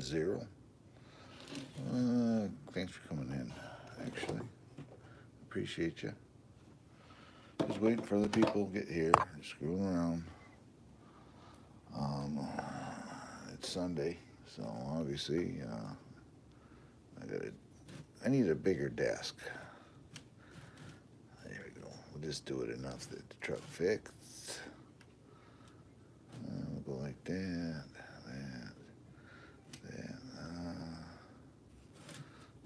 0. Thanks for coming in, actually. Appreciate you. Just waiting for the people to get here. Screwing around. Um, it's Sunday, so obviously I need a bigger desk. There we go. We'll just do it enough that the truck fixed. We'll go like that.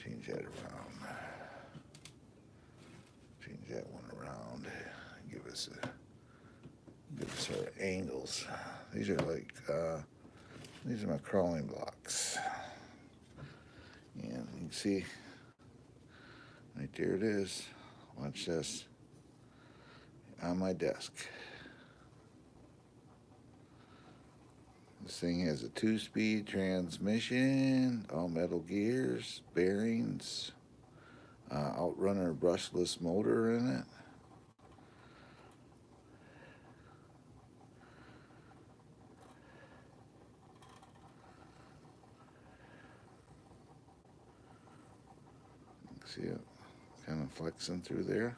Change that around. Change that one around. Give us our angles. These are these are my crawling blocks. And you can see, right there it is. Watch this. On my desk. This thing has a 2-speed transmission, all metal gears, bearings, outrunner brushless motor in it. See it kind of flexing through there.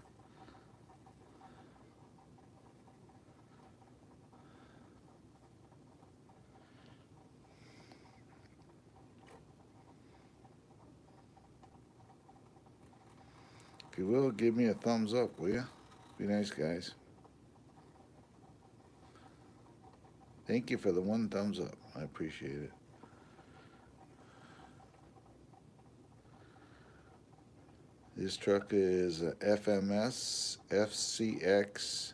If you will, give me a thumbs up, will you? Be nice, guys. Thank you for the 1 thumbs up. I appreciate it. This truck is a FMS FCX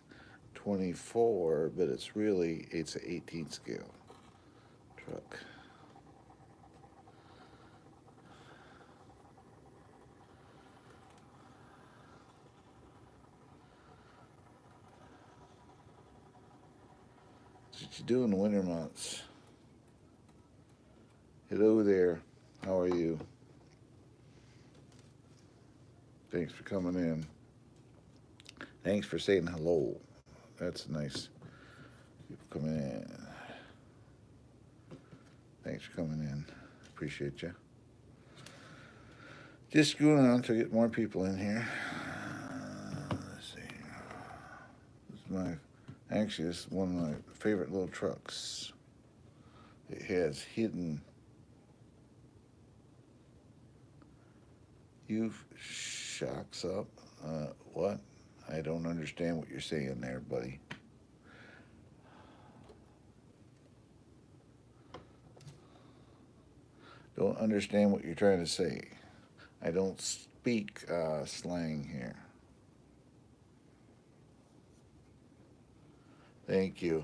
24, but it's an 18 scale truck. That's what you do in the winter months. Hello there. How are you? Thanks for coming in. Thanks for saying hello. That's nice. People coming in. Thanks for coming in. Appreciate you. Just screwing on to get more people in here. Let's see. This is one of my favorite little trucks. It has hidden shocks up. What? I don't understand what you're saying there, buddy. Don't understand what you're trying to say. I don't speak slang here. Thank you.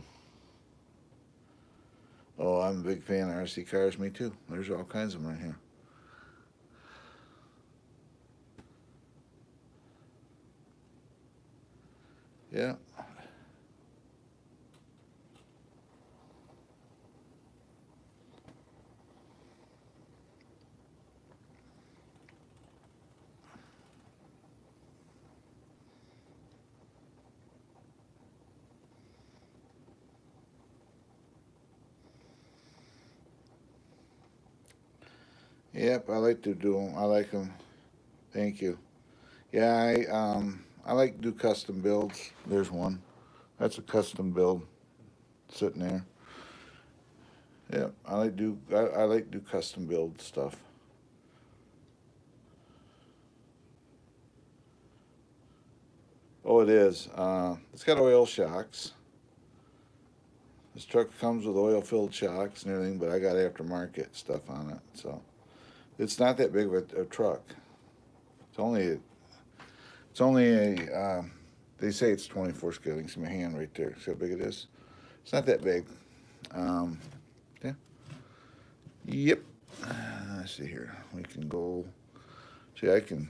Oh, I'm a big fan of RC cars. Me too. There's all kinds of them right here. Yeah. Yep, I like to do them. I like them. Thank you. Yeah, I like to do custom builds. There's one. That's a custom build sitting there. Yeah, I like to do custom build stuff. Oh, it is. It's got oil shocks. This truck comes with oil-filled shocks and everything, but I got aftermarket stuff on it, so it's not that big of a truck. It's only a. They say it's 24 scale. You can see my hand right there. See how big it is? It's not that big. Yeah. Yep. Let's see here. We can go. See, I can.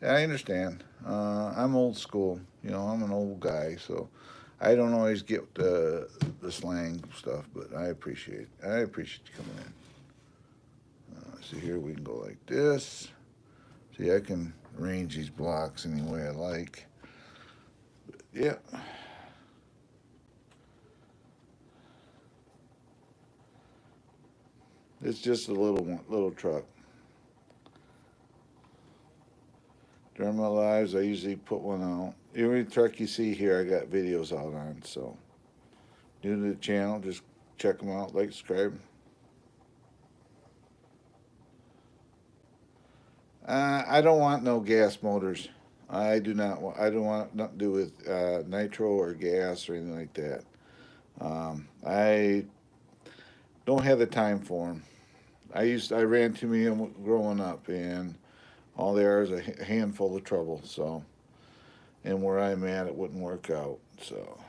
Yeah, I understand. I'm old school. I'm an old guy, so I don't always get the slang stuff, but I appreciate you coming in. See here, we can go like this. See, I can arrange these blocks any way I like. But, yeah. It's just a little truck. During my lives, I usually put one out. Every truck you see here, I got videos out on. So, new to the channel, just check them out, like, subscribe. I don't want no gas motors. I do not. I don't want nothing to do with nitro or gas or anything like that. I don't have the time for them. I ran too many of 'em growing up, and all they are is a handful of trouble. So, and where I'm at, it wouldn't work out. So,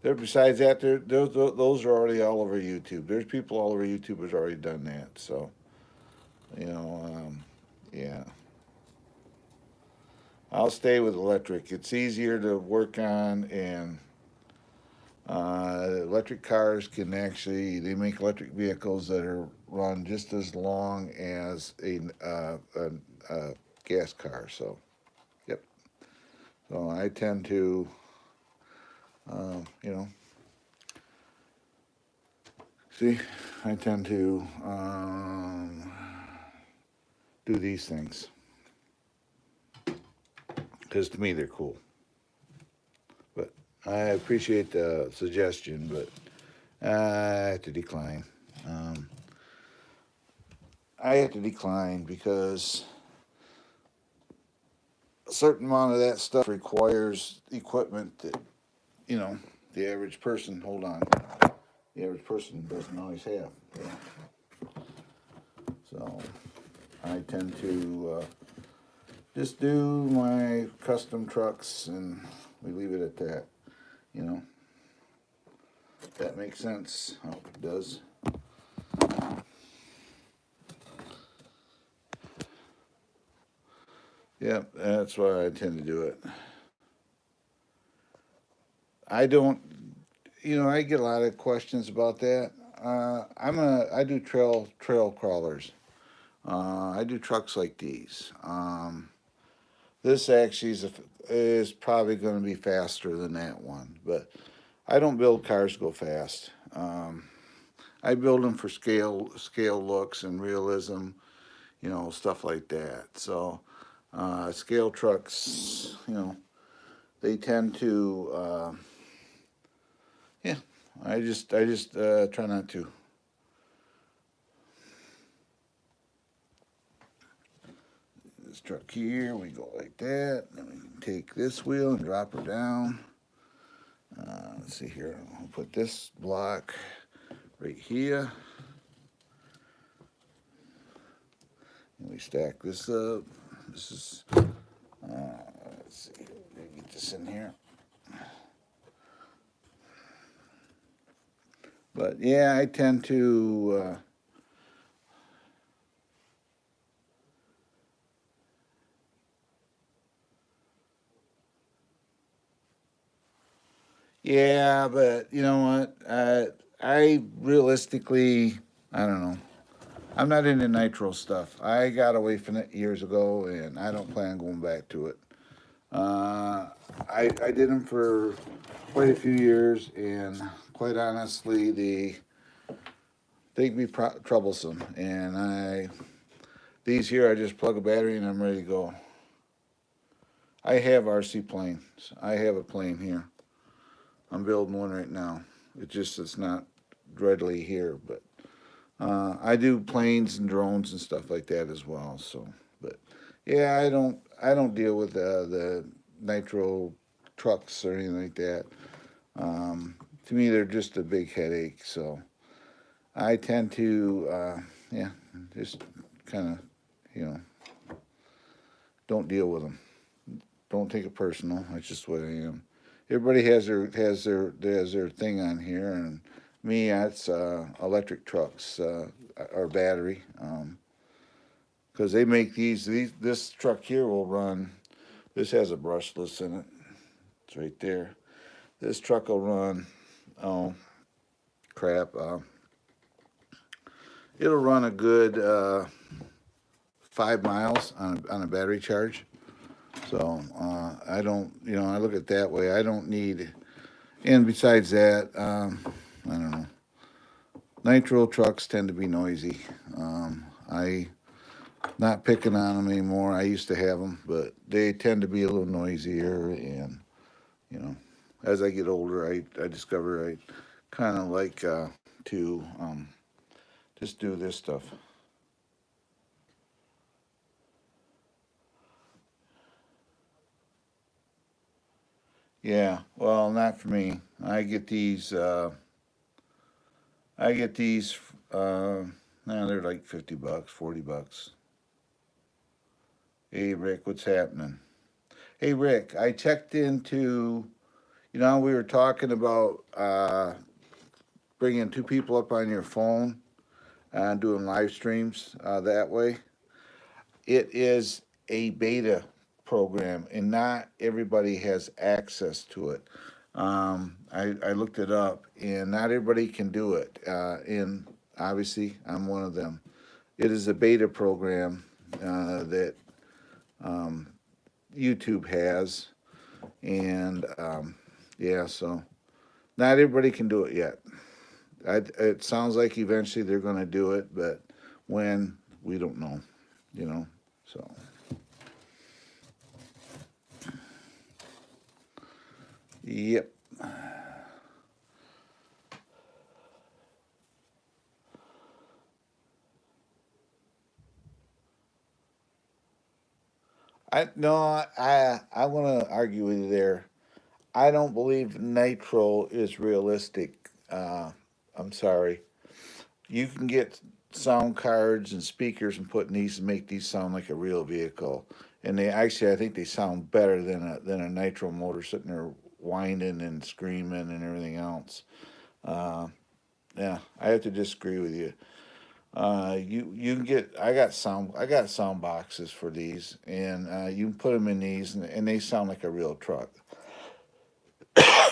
there. Besides that, those are already all over YouTube. There's people all over YouTube who's already done that. So, you know, yeah. I'll stay with electric. It's easier to work on, and electric cars can actually, they make electric vehicles that are run just as long as a gas car. So, yep. So I tend to, you know, see, I tend to do these things because to me they're cool. But I appreciate the suggestion, but I have to decline. Um, I have to decline because a certain amount of that stuff requires equipment that, you know, the average person, hold on, the average person doesn't always have. Yeah. So I tend to just do my custom trucks and we leave it at that, you know. If that makes sense. I hope it does. Yep, that's why I tend to do it. I don't, you know, I get a lot of questions about that. I do trail crawlers. I do trucks like these. This actually is probably going to be faster than that one, but I don't build cars to go fast. I build them for scale looks and realism, you know, stuff like that. So scale trucks, you know, they tend to, yeah. I just try not to. This truck here, we go like that. Then we can take this wheel and drop her down. Let's see here. I'll put this block right here. And we stack this up. This is, let's see, get this in here. But yeah, I tend to, yeah, but you know what? I realistically, I don't know. I'm not into nitro stuff. I got away from it years ago, and I don't plan on going back to it. I did them for quite a few years, and quite honestly, they can be troublesome. And these here, I just plug a battery and I'm ready to go. I have RC planes. I have a plane here. I'm building one right now. It's not readily here, but I do planes and drones and stuff like that as well. So, but yeah, I don't deal with the nitro trucks or anything like that. To me, they're just a big headache. So I tend to, yeah, just kind of, you know, don't deal with them. Don't take it personal. That's just what I am. Everybody has their thing on here, and me, that's electric trucks or battery, because they make these. This truck here will run. This has a brushless in it. It's right there. This truck will run. Oh, crap! It'll run a good 5 miles on a battery charge. So I don't, you know, I look at it that way. I don't need, and besides that, I don't know. Nitro trucks tend to be noisy. I not picking on them anymore. I used to have them, but they tend to be a little noisier. And you know, as I get older, I discover I kind of like to just do this stuff. Yeah, well, not for me. I get these. I get these. Now they're like $50, $40. Hey Rick, what's happening? Hey Rick, I checked into. We were talking about bringing two people up on your phone and doing live streams that way. It is a beta program, and not everybody has access to it. I looked it up, and not everybody can do it. And obviously, I'm one of them. It is a beta program that um, YouTube has, and yeah, so not everybody can do it yet. It sounds like eventually they're going to do it, but when, we don't know. You know, so. Yep. I no, I want to argue with you there. I don't believe nitro is realistic. I'm sorry. You can get sound cards and speakers and put in these and make these sound like a real vehicle. And they actually, I think they sound better than a nitro motor sitting there whining and screaming and everything else. Uh, yeah, I have to disagree with you. You can get I got sound boxes for these, and you can put them in these, and they sound like a real truck.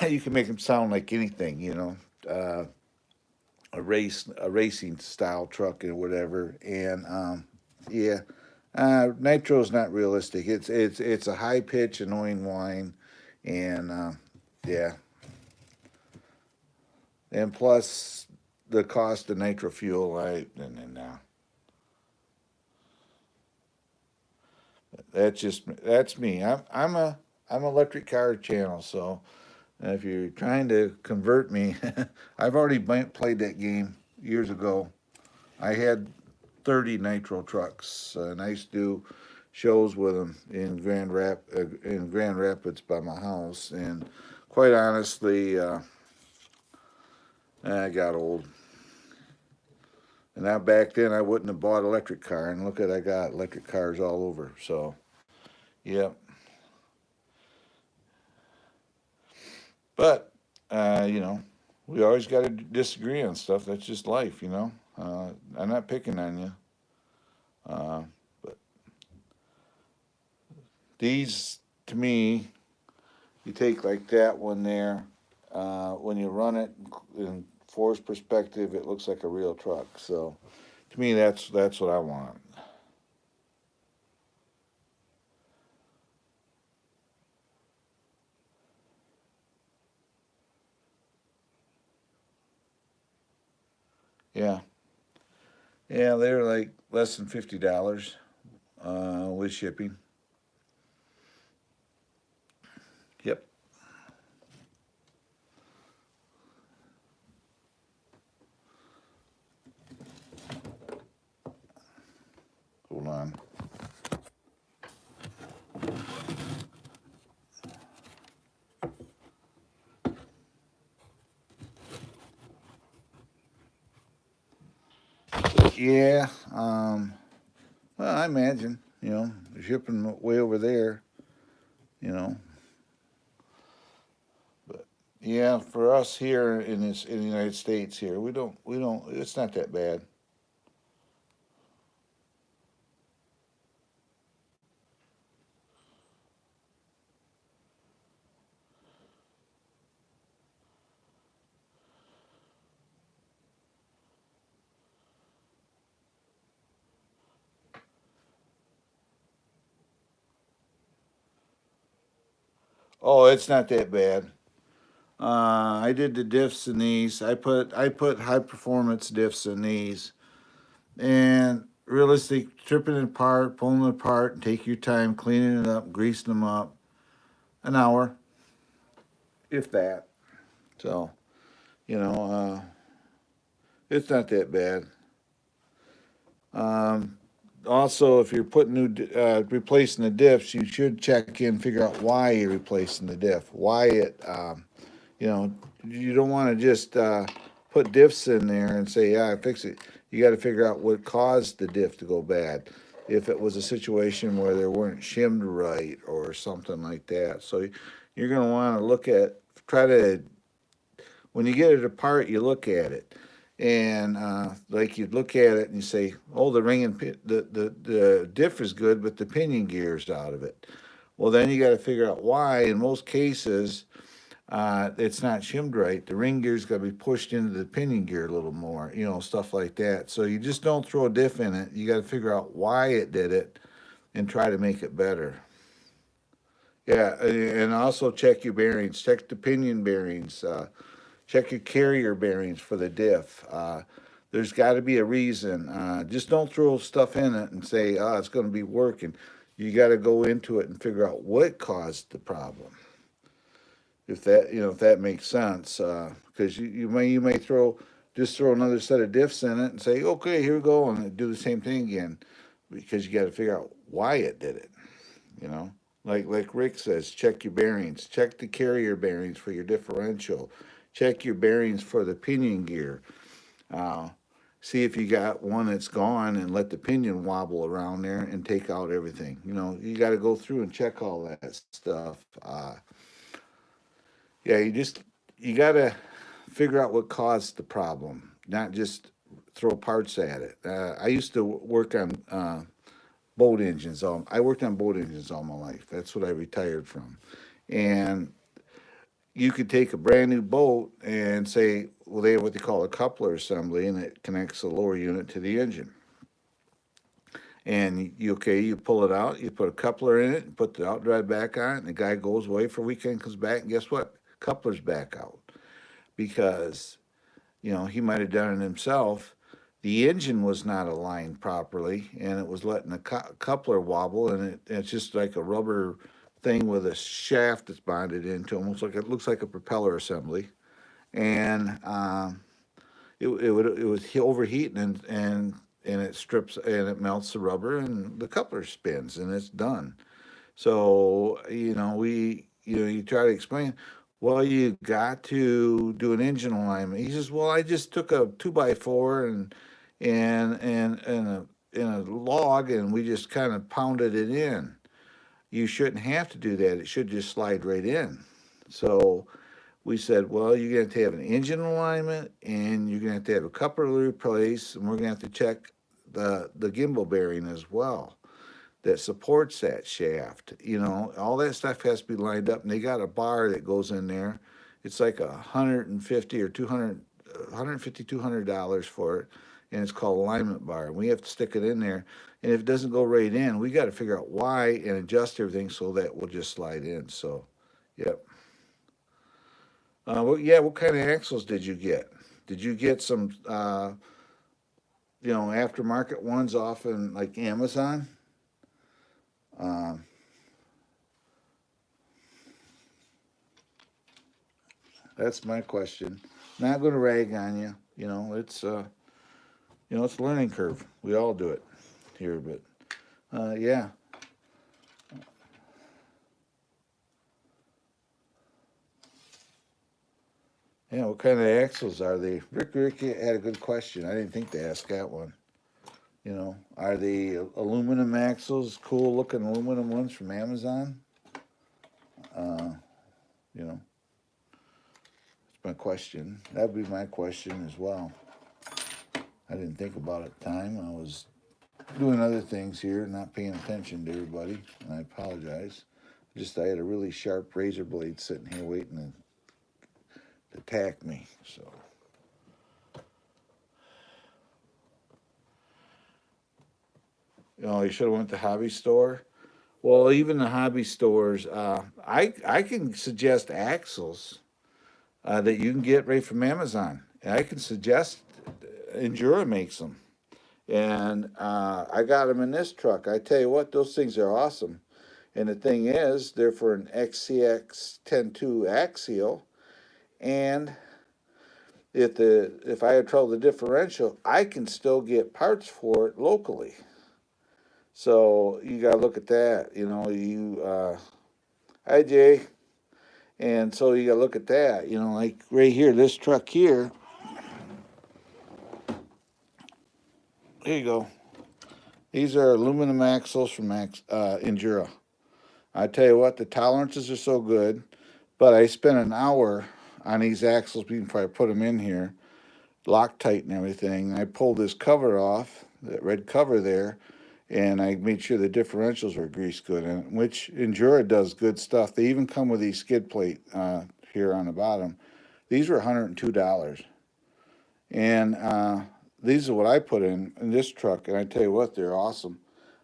You can make them sound like anything, a racing style truck or whatever. And yeah, nitro is not realistic. It's a high pitch annoying whine, and yeah, and plus the cost of nitro fuel. And that's me. I'm electric car channel, so if you're trying to convert me, I've already played that game years ago. I had 30 nitro trucks, and I used to do shows with them in Grand Rapids by my house. And quite honestly, I got old. And now back then, I wouldn't have bought an electric car, and look at I got electric cars all over. So, yep. But you know, we always got to disagree on stuff. That's just life, you know. I'm not picking on you. But these, to me, you take like that one there. When you run it in force perspective, it looks like a real truck. So to me, that's what I want. Yeah, yeah, they're like less than $50 with shipping. Yep. Hold on. Yeah. Well, I imagine shipping way over there. You know, but yeah, for us here in the United States here, we don't. It's not that bad. Oh, it's not that bad. I did the diffs in these. I put high performance diffs in these, and realistic stripping it apart, pulling it apart, and take your time cleaning it up, greasing them up. An hour, if that. So it's not that bad. Um, Also, if you're putting replacing the diffs, you should check in, figure out why you're replacing the diff, why it. You know, you don't want to just put diffs in there and say, "Yeah, I fix it." You got to figure out what caused the diff to go bad. If it was a situation where they weren't shimmed right or something like that, so you're going to want to try to when you get it apart, you look at it, and like you look at it and you say, "Oh, the ring and the diff is good, but the pinion gear's out of it." Well, then you got to figure out why. In most cases, it's not shimmed right. The ring gear's got to be pushed into the pinion gear a little more, stuff like that. So you just don't throw a diff in it. You got to figure out why it did it and try to make it better. Yeah, and also check your bearings. Check the pinion bearings. Check your carrier bearings for the diff. There's got to be a reason. Just don't throw stuff in it and say, "Oh, it's going to be working." You got to go into it and figure out what caused the problem. If that makes sense, because you may throw another set of diffs in it and say, "Okay, here we go," and do the same thing again, because you got to figure out why it did it. You know, like Rick says, check your bearings, check the carrier bearings for your differential, check your bearings for the pinion gear. Uh, See if you got one that's gone, and let the pinion wobble around there and take out everything. You got to go through and check all that stuff. Yeah, you got to figure out what caused the problem, not just throw parts at it. I used to work on boat engines. I worked on boat engines all my life. That's what I retired from. And you could take a brand new boat and say, well, they have what they call a coupler assembly, and it connects the lower unit to the engine. And you pull it out, you put a coupler in it, put the outdrive back on, and the guy goes away for a weekend, comes back, and guess what? Coupler's back out, because he might have done it himself. The engine was not aligned properly, and it was letting the coupler wobble, and it's just like a rubber thing with a shaft that's bonded into, almost like it looks like a propeller assembly, and it was overheating, and it strips and it melts the rubber, and the coupler spins, and it's done. So you try to explain. Well, you got to do an engine alignment. He says, "Well, I just took a 2x4 and a log, and we just kind of pounded it in." You shouldn't have to do that. It should just slide right in. So we said, "Well, you're going to have an engine alignment, and you're going to have a coupler replaced, and we're going to have to check the gimbal bearing as well that supports that shaft." All that stuff has to be lined up, and they got a bar that goes in there. It's like 150 or 200, $200 for it, and it's called alignment bar. We have to stick it in there, and if it doesn't go right in, we got to figure out why and adjust everything so that will just slide in. So, yep. Yeah. What kind of axles did you get? Did you get some, aftermarket ones off in like Amazon? Um, That's my question. Not going to rag on you. It's a learning curve. We all do it here, but yeah, yeah. What kind of axles are they? Rick had a good question. I didn't think to ask that one. Are they aluminum axles? Cool looking aluminum ones from Amazon. Uh, you know, it's my question. That'd be my question as well. I didn't think about it at the time. I was doing other things here, not paying attention to everybody, and I apologize. I had a really sharp razor blade sitting here waiting to attack me. So, you should have went to the hobby store. Well, even the hobby stores, I can suggest axles. that you can get right from Amazon. And I can suggest Endura makes them. And I got them in this truck. I tell you what, those things are awesome. And the thing is, they're for an XCX 10.2 axial. And if I have trouble with the differential, I can still get parts for it locally. So you got to look at that. Hi Jay. And so you got to look at that. Like right here, this truck here. Here you go. These are aluminum axles from Endura. I tell you what, the tolerances are so good, but I spent an hour on these axles before I put them in here, Loctite and everything. I pulled this cover off, that red cover there, and I made sure the differentials were greased good, and which Endura does good stuff. They even come with these skid plate here on the bottom. These were $102, and these are what I put in this truck, and I tell you what, they're awesome.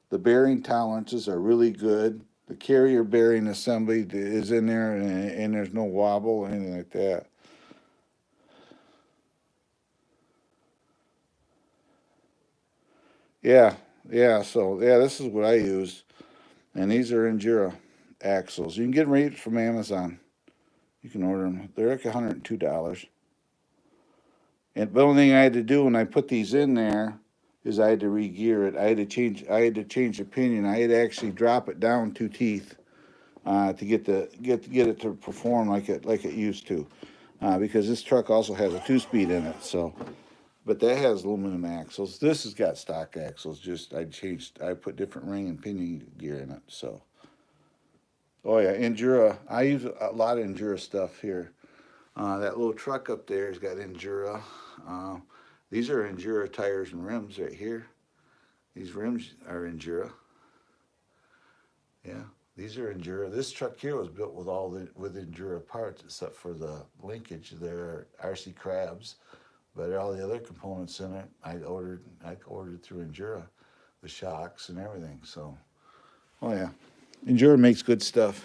The bearing tolerances are really good. The carrier bearing assembly is in there, and there's no wobble or anything like that. Yeah, yeah. So yeah, this is what I use, and these are Endura axles. You can get them right from Amazon. You can order them. They're like $102. And the only thing I had to do when I put these in there is I had to re-gear it. I had to change the pinion. I had to actually drop it down 2 teeth to get it to perform like it used to, because this truck also has a 2-speed in it. So, but that has aluminum axles. This has got stock axles. Just I put different ring and pinion gear in it. So, oh yeah, Endura. I use a lot of Endura stuff here. That little truck up there has got Endura. Uh, these are Endura tires and rims right here. These rims are Endura. Yeah, these are Endura. This truck here was built with Endura parts, except for the linkage. They're RC Crabs, but all the other components in it, I ordered through Endura, the shocks and everything. So, oh yeah, Endura makes good stuff.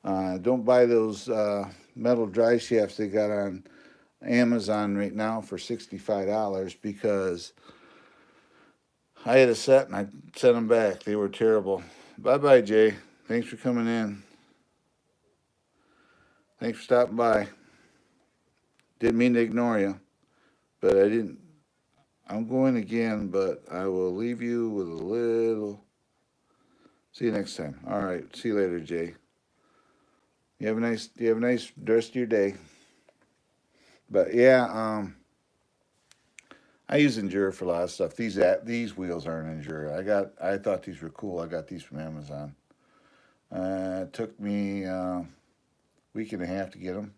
Don't buy those metal drive shafts they got on Amazon right now for $65 because I had a set and I sent them back. They were terrible. Bye bye, Jay. Thanks for coming in. Thanks for stopping by. Didn't mean to ignore you, but I didn't. I'm going again, but I will leave you with a little. See you next time. All right. See you later, Jay. You have a nice rest of your day. But yeah, I use Endura for a lot of stuff. These wheels aren't Endura. I thought these were cool. I got these from Amazon. It took me a week and a half to get them.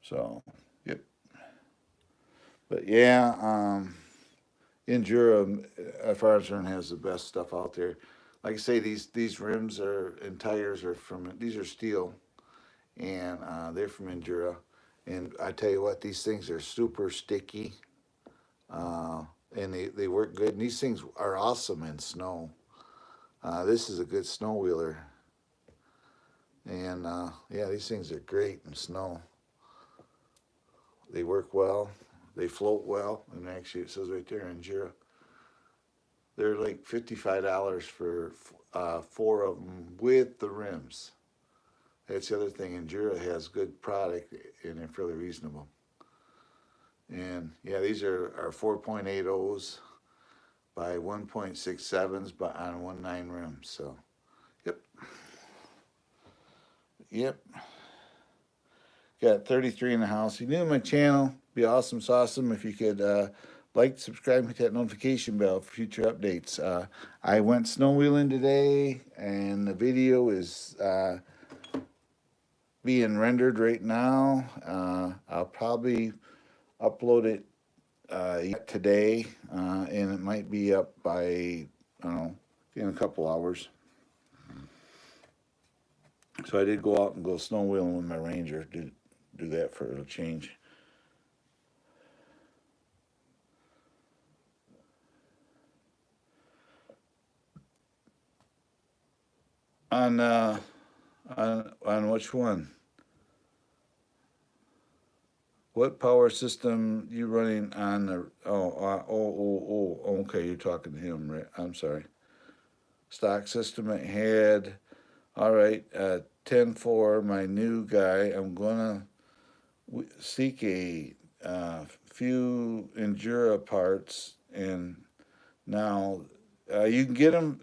So, yep. But yeah, Endura, as far as concerned, has the best stuff out there. Like I say, these rims and tires are these are steel, and they're from Endura. And I tell you what, these things are super sticky, and they work good. And these things are awesome in snow. This is a good snow wheeler, and yeah, these things are great in snow. They work well, they float well, and actually it says right there Endura. They're like $55 for 4 of them with the rims. That's the other thing. Endura has good product and they're fairly reasonable. And yeah, these are 4.80s by 1.67s by on 1.9 rims. So, yep, yep. Got 33 in the house. If you're new to my channel, be awesome, if you could like, subscribe, hit that notification bell for future updates. I went snow wheeling today, and the video is being rendered right now. I'll probably upload it today, and it might be up by, I don't know, in a couple hours. So I did go out and go snow wheeling with my Ranger. Do that for a change. On which one? What power system you running on the? Okay, you're talking to him, right? I'm sorry. Stock system it had. All right, 10-4, my new guy. I'm gonna seek a few Endura parts, and now you can get them.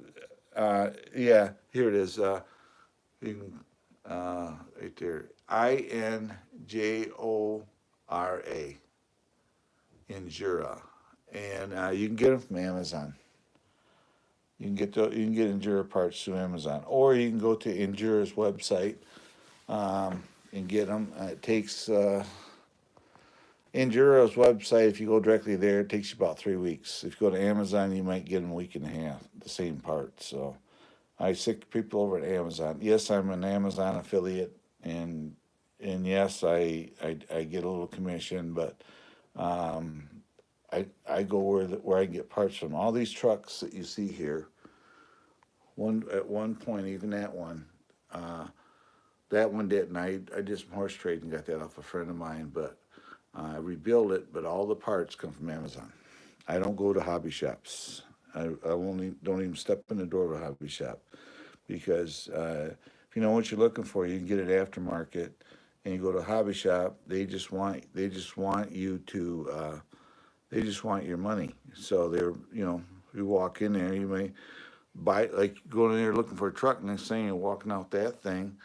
Yeah, here it is. You can right there. Injora, Endura, and you can get them from Amazon. You can get Endura parts through Amazon, or you can go to Endura's website and get them. It takes Endura's website. If you go directly there, it takes you about 3 weeks. If you go to Amazon, you might get them a week and a half, the same parts. So I stick people over at Amazon. Yes, I'm an Amazon affiliate, and yes, I get a little commission, but um, I go where I can get parts from. All these trucks that you see here, one point, even uh, that one didn't. I did some horse trading and got that off a friend of mine, but I rebuilt it. But all the parts come from Amazon. I don't go to hobby shops. I only don't even step in the door of a hobby shop because if you know what you're looking for, you can get it aftermarket. And you go to a hobby shop, they just want you to they just want your money. So they're you walk in there, you may buy like going in there looking for a truck. Next thing you're walking out that thing.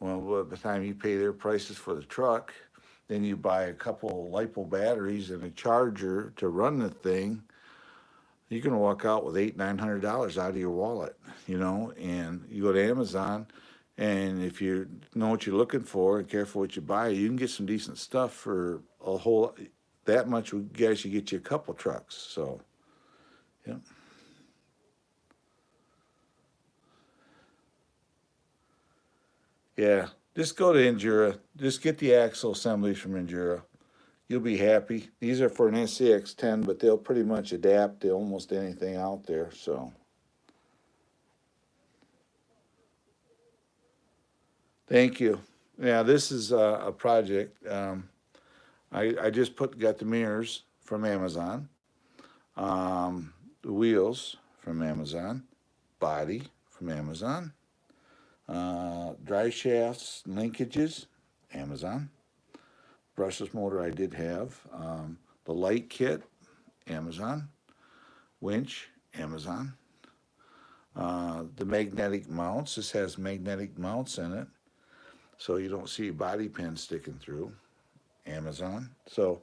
Well, by the time you pay their prices for the truck, then you buy a couple of lipo batteries and a charger to run the thing. You're gonna walk out with $800-900 out of your wallet, And you go to Amazon, and if you know what you're looking for and careful what you buy, you can get some decent stuff for a whole. That much would guess you get you a couple trucks. So, yeah. Yeah, just go to Endura. Just get the axle assemblies from Endura. You'll be happy. These are for an SCX10, but they'll pretty much adapt to almost anything out there. So, thank you. Yeah, this is a project. I just got the mirrors from Amazon, the wheels from Amazon, body from Amazon, dry shafts, linkages, Amazon. Brushless motor I did have. The light kit, Amazon. Winch, Amazon. The magnetic mounts. This has magnetic mounts in it, so you don't see body pins sticking through. Amazon. So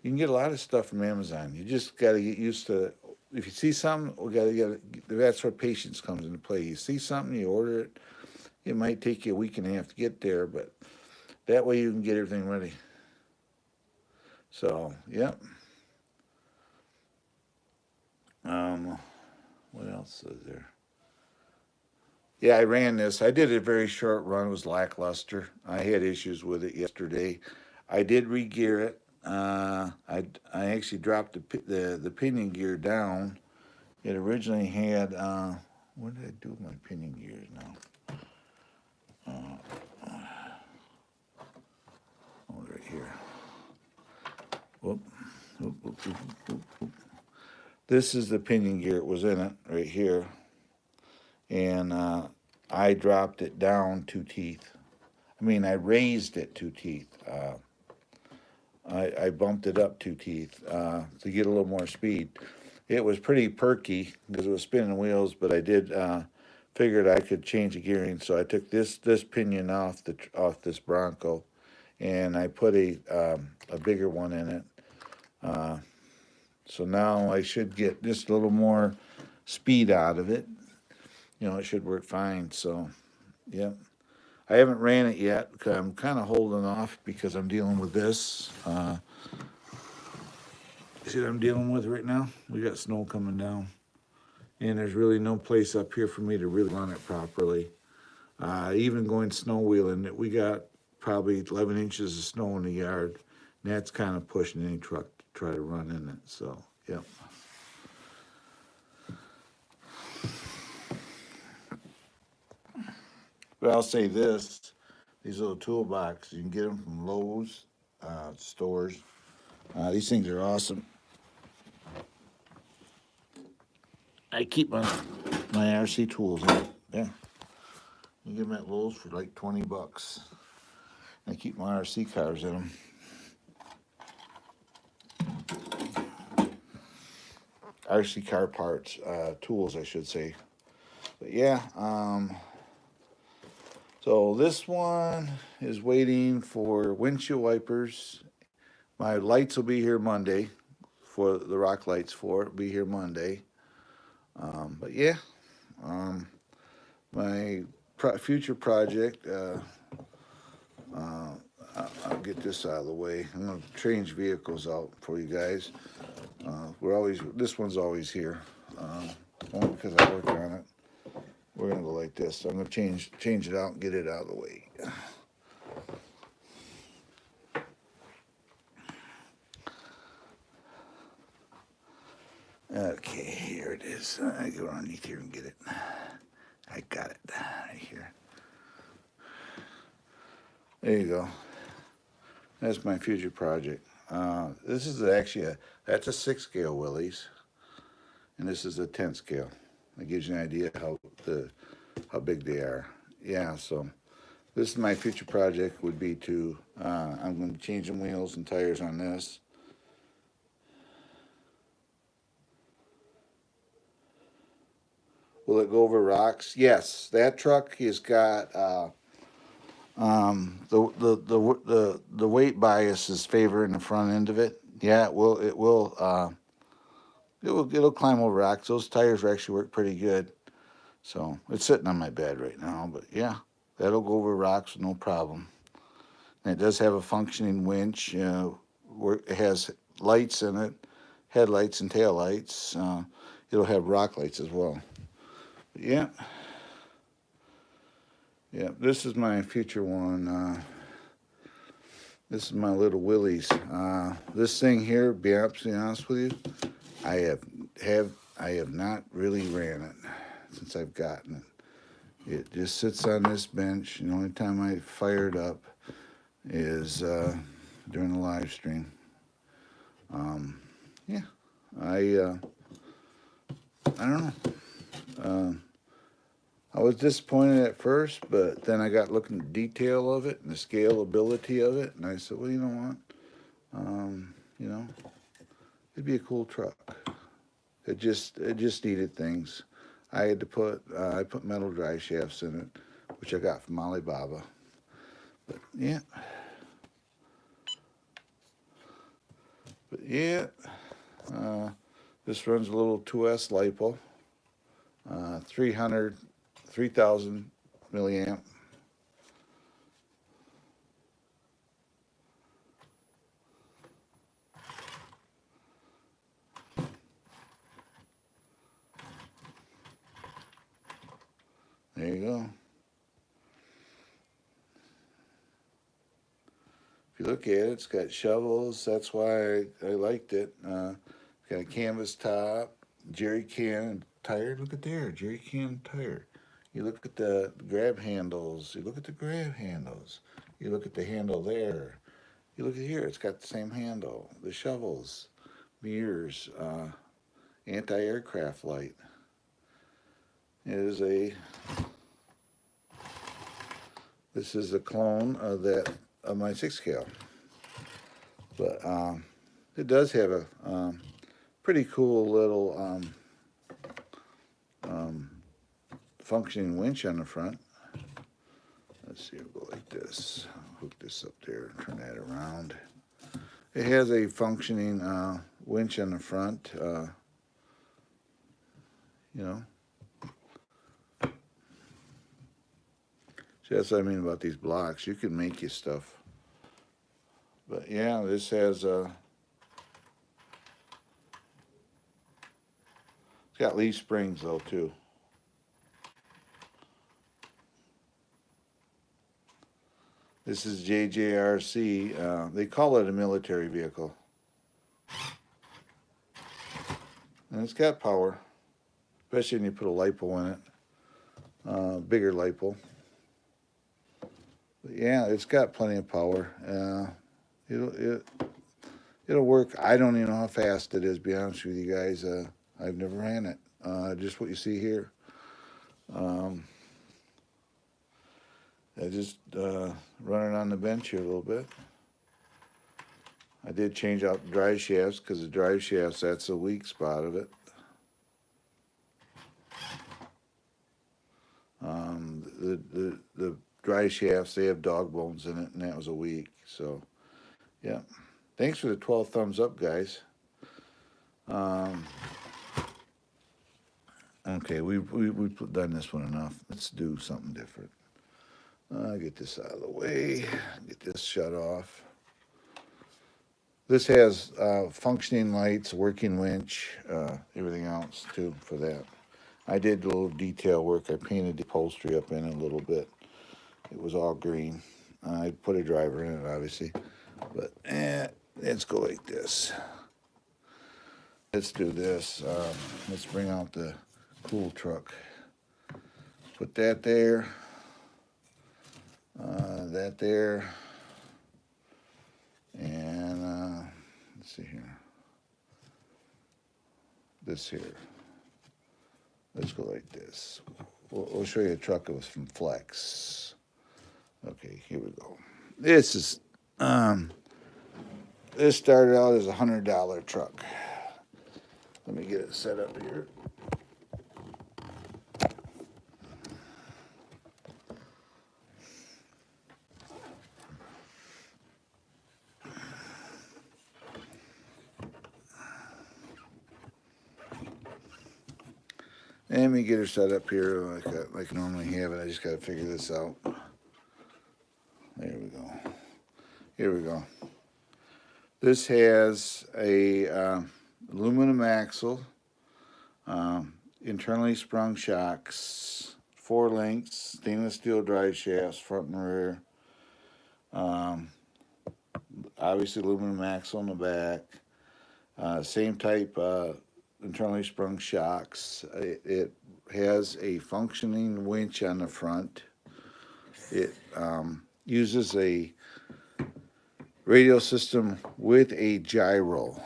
you can get a lot of stuff from Amazon. You just got to get used to. If you see something, we got to get. That's where patience comes into play. You see something, you order it. It might take you a week and a half to get there, but that way you can get everything ready. So, yep. What else is there? Yeah, I ran this. I did a very short run. It was lackluster. I had issues with it yesterday. I did re-gear it. I actually dropped the pinion gear down. It originally had what did I do with my pinion gears now? Oh, right here. Whoop, whoop, whoop, whoop, whoop, whoop. This is the pinion gear. It was in it right here, and I dropped it down 2 teeth. I mean, I raised it 2 teeth. I bumped it up 2 teeth to get a little more speed. It was pretty perky because it was spinning wheels, but I did figured I could change the gearing, so I took this pinion off this Bronco, and I put a bigger one in it. Uh, so now I should get just a little more speed out of it. It should work fine. So, yeah. I haven't ran it yet because I'm kind of holding off because I'm dealing with this. See what I'm dealing with right now? We got snow coming down, and there's really no place up here for me to really run it properly. Even going snow wheeling, we got probably 11 inches of snow in the yard, and that's kind of pushing any truck to try to run in it. So, yeah. But I'll say this: these little toolboxes, you can get them from Lowe's. stores. These things are awesome. I keep my RC tools in it. Yeah, you get them at Lowe's for like $20. I keep my RC cars in them. RC car parts, tools, I should say. But yeah, so this one is waiting for windshield wipers. My lights will be here Monday, for the rock lights for it will be here Monday. But yeah, my future project, I'll get this out of the way. I'm going to change vehicles out for you guys. This one's always here, only because I work on it. We're going to go like this. So I'm going to change it out and get it out of the way. Okay, here it is. I go underneath here and get it. I got it right here. There you go. That's my future project. This is actually that's a 6 scale Willys, and this is a 10 scale. That gives you an idea how big they are. Yeah, so this is my future project would be to, I'm going to change the wheels and tires on this. Will it go over rocks? Yes, that truck has got the weight bias is favoring the front end of it. Yeah, it'll climb over rocks. Those tires actually work pretty good. So it's sitting on my bed right now, but yeah, that'll go over rocks with no problem. And it does have a functioning winch. Where it has lights in it, headlights and taillights. It'll have rock lights as well. But yeah. Yeah, this is my future one. This is my little Willys. This thing here, be absolutely honest with you, I have not really ran it since I've gotten it. It just sits on this bench. The only time I fire it up is during the live stream. Yeah, I don't know. I was disappointed at first, but then I got looking at the detail of it and the scalability of it, and I said, well, you know what? It'd be a cool truck. It just needed things. I put metal drive shafts in it, which I got from Alibaba. But yeah. This runs a little 2S LiPo, 3,000 milliamp. There you go. If you look at it, it's got shovels. That's why I liked it. Got a canvas top, jerry can tire. Look at there, jerry can tire. You look at the grab handles. You look at the grab handles. You look at the handle there. You look at here. It's got the same handle. The shovels, mirrors, anti-aircraft light. This is a clone of my 6 scale, but it does have a pretty cool little functioning winch on the front. Let's see, it'll go like this. I'll hook this up there and turn that around. It has a functioning winch on the front. See, that's what I mean about these blocks. You can make you stuff. But yeah, this has it's got leaf springs though too. This is JJRC. They call it a military vehicle. And it's got power, especially when you put a LiPo in it, bigger LiPo. But yeah, it's got plenty of power. it'll work. I don't even know how fast it is. To be honest with you guys, I've never ran it. Just what you see here. I just run it on the bench here a little bit. I did change out the drive shafts because the drive shafts, that's a weak spot of it. The drive shafts, they have dog bones in it, and that was a weak. So, yeah. Thanks for the 12 thumbs up, guys. Okay, we've done this one enough. Let's do something different. Get this out of the way. Get this shut off. This has functioning lights, working winch, everything else too for that. I did a little detail work. I painted the upholstery up in it a little bit. It was all green. I put a driver in it, obviously. But let's go like this. Let's do this. Let's bring out the cool truck. Put that there. That there. And let's see here. This here. Let's go like this. We'll show you a truck that was from Flex. Okay, here we go. This is this started out as a $100 truck. Let me get it set up here. Let me get her set up here like I normally have it. I just got to figure this out. There we go. Here we go. This has a aluminum axle, internally sprung shocks, 4 lengths, stainless steel drive shafts, front and rear. Obviously aluminum axle in the back. Same type internally sprung shocks. It has a functioning winch on the front. It uses a radio system with a gyro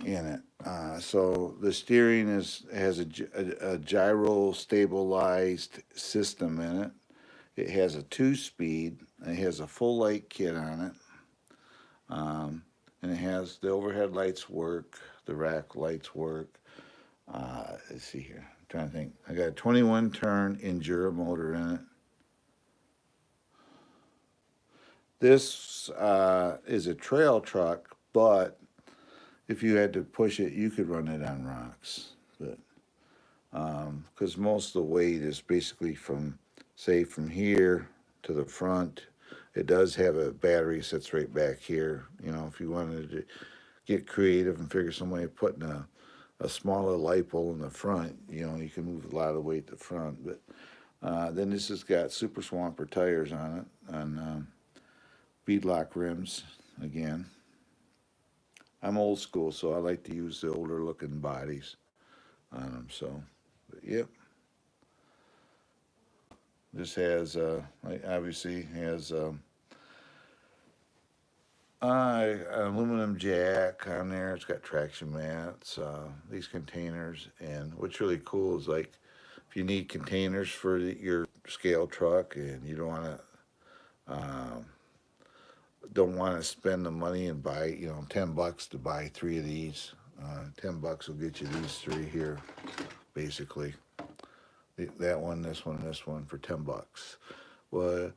in it. So the steering has a gyro stabilized system in it. It has a 2-speed. It has a full light kit on it. And it has the overhead lights work, the rack lights work. Let's see here. I'm trying to think. I got a 21 turn Endura motor in it. This is a trail truck, but if you had to push it, you could run it on rocks. But because most of the weight is basically from here to the front. It does have a battery sits right back here. You know, if you wanted to get creative and figure some way of putting a smaller lipo in the front, you know, you can move a lot of weight to the front. But then this has got Super Swamper tires on it, and beadlock rims again. I'm old school, so I like to use the older looking bodies on them. So, but, yep. This has obviously has an aluminum jack on there. It's got traction mats, these containers, and what's really cool is like if you need containers for your scale truck and you don't want to spend the money and buy, you know, $10 to buy 3 of these. $10 will get you these 3 here, basically. That one, this one, and this one for $10. Well,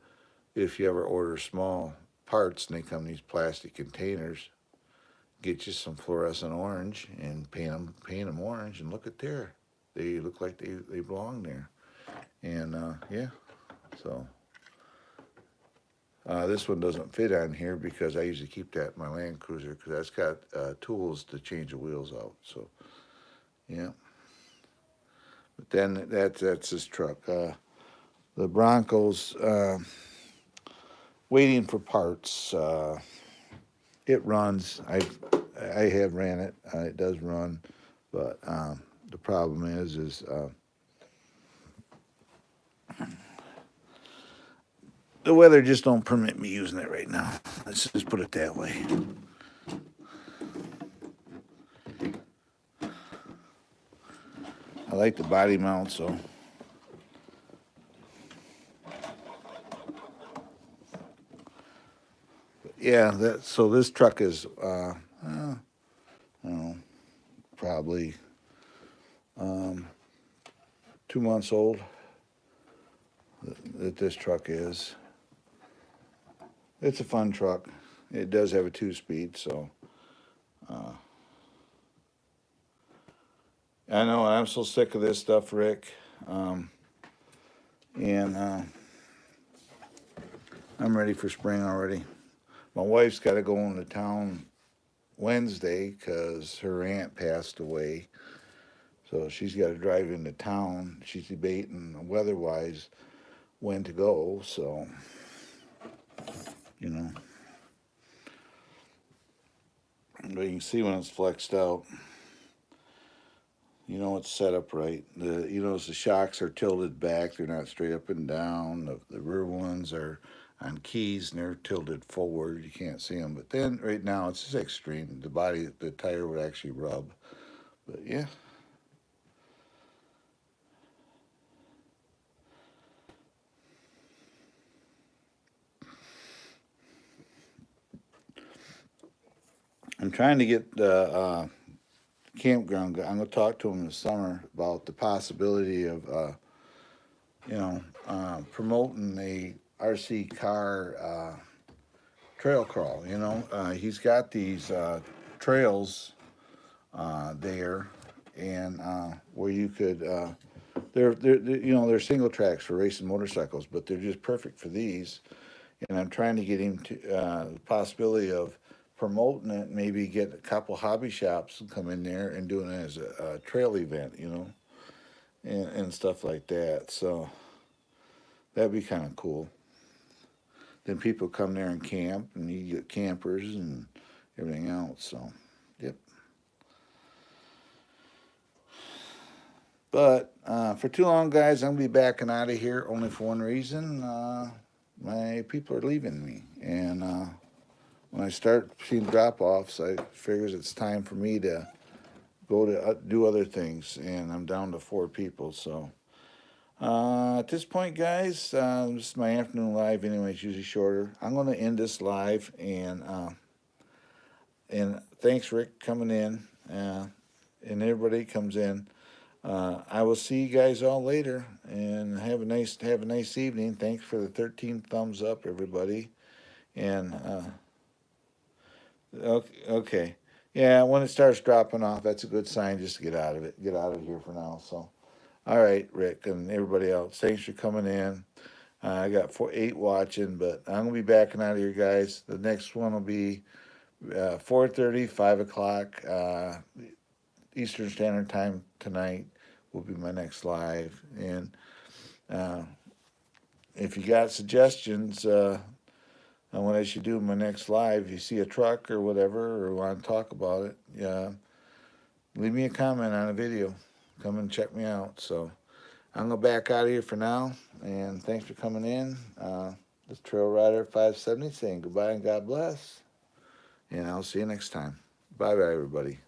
if you ever order small parts and they come in these plastic containers, get you some fluorescent orange and paint them orange, and look at there. They look like they belong there. And yeah, so this one doesn't fit on here because I usually keep that in my Land Cruiser because that's got tools to change the wheels out. So yeah. But then that's this truck. The Bronco's waiting for parts. It runs. I have ran it. It does run, but the problem is the weather just don't permit me using it right now. Let's just put it that way. I like the body mount, so. Yeah, so this truck is, I don't know, probably 2 months old. That this truck is. It's a fun truck. It does have a 2-speed, so. I know I'm so sick of this stuff, Rick. And I'm ready for spring already. My wife's got to go into town Wednesday because her aunt passed away. So she's got to drive into town. She's debating weather-wise when to go, so, you know. But you can see when it's flexed out. You know it's set up right. You notice the shocks are tilted back. They're not straight up and down. The rear ones are on keys and they're tilted forward. You can't see them. But then right now it's just extreme. The tire would actually rub. But yeah. I'm trying to get the campground. I'm going to talk to them this summer about the possibility of, promoting a RC car trail crawl. He's got these trails there, and where you could. They're single tracks for racing motorcycles, but they're just perfect for these. And I'm trying to get him to the possibility of promoting it, maybe get a couple hobby shops and come in there and doing it as a trail event, and stuff like that. So that'd be kind of cool. Then people come there and camp, and you get campers and everything else. So, yep. But for too long, guys, I'm going to be backing out of here only for one reason. My people are leaving me. And when I start seeing drop-offs, I figures it's time for me to go to do other things. And I'm down to 4 people. So at this point, guys, this is my afternoon live anyway. It's usually shorter. I'm going to end this live. And thanks, Rick, coming in. And everybody comes in. I will see you guys all later, and have a nice evening. Thanks for the 13 thumbs up, everybody. And okay, yeah, when it starts dropping off, that's a good sign just to get out of it. Get out of here for now. So, all right, Rick and everybody else, thanks for coming in. I got 8 watching, but I'm gonna be backing out of here, guys. The next one will be 4:30, 5 o'clock Eastern Standard Time tonight. Will be my next live. And if you got suggestions on what I should do in my next live, if you see a truck or whatever or want to talk about it, leave me a comment on a video. Come and check me out. So I'm going to back out of here for now. And thanks for coming in. This Trail Rider 570 saying goodbye and God bless. And I'll see you next time. Bye-bye, everybody.